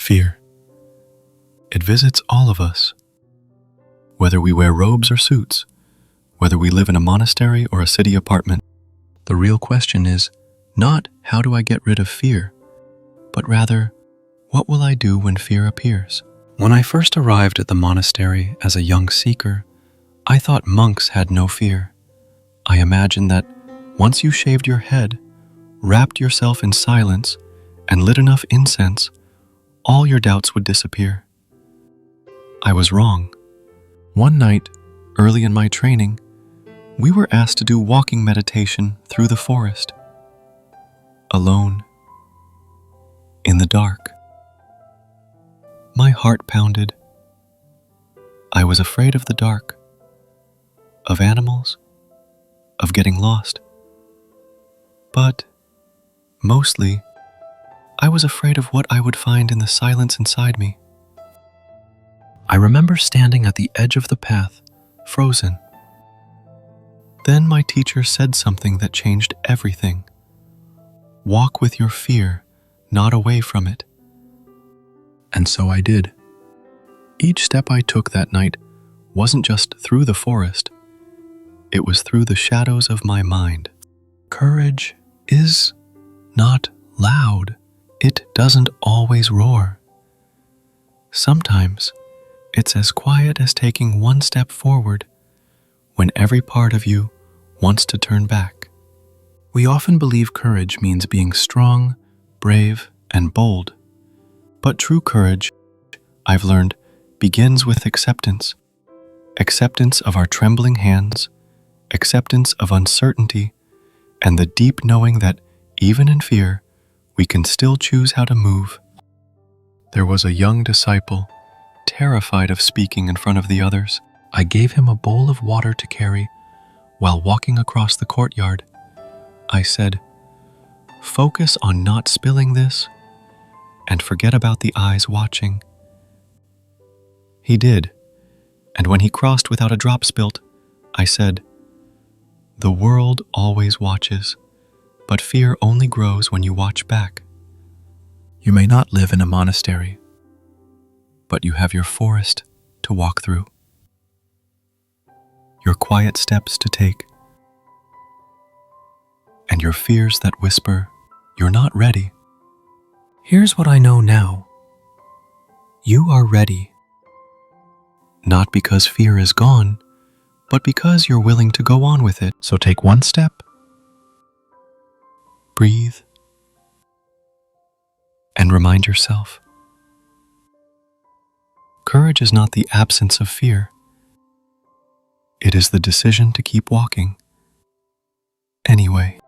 Fear. It visits all of us. Whether we wear robes or suits, whether we live in a monastery or a city apartment, the real question is not how do I get rid of fear, but rather, what will I do when fear appears? When I first arrived at the monastery as a young seeker, I thought monks had no fear. I imagined that once you shaved your head, wrapped yourself in silence, and lit enough incense, all your doubts would disappear. I was wrong. One night, early in my training, we were asked to do walking meditation through the forest. Alone. In the dark. My heart pounded. I was afraid of the dark, of animals, of getting lost. But, mostly, I was afraid of what I would find in the silence inside me. I remember standing at the edge of the path, frozen. Then my teacher said something that changed everything. Walk with your fear, not away from it. And so I did. Each step I took that night wasn't just through the forest, it was through the shadows of my mind. Courage is not loud. It doesn't always roar. Sometimes, it's as quiet as taking one step forward when every part of you wants to turn back. We often believe courage means being strong, brave, and bold. But true courage, I've learned, begins with acceptance. Acceptance of our trembling hands, acceptance of uncertainty, and the deep knowing that, even in fear, we can still choose how to move. There was a young disciple, terrified of speaking in front of the others. I gave him a bowl of water to carry while walking across the courtyard. I said, "Focus on not spilling this and forget about the eyes watching." He did, and when he crossed without a drop spilt, I said, "The world always watches, but fear only grows when you watch back." You may not live in a monastery, but you have your forest to walk through, your quiet steps to take, and your fears that whisper, "You're not ready." Here's what I know now. You are ready. Not because fear is gone, but because you're willing to go on with it. So take one step, breathe, and remind yourself. Courage is not the absence of fear. It is the decision to keep walking anyway.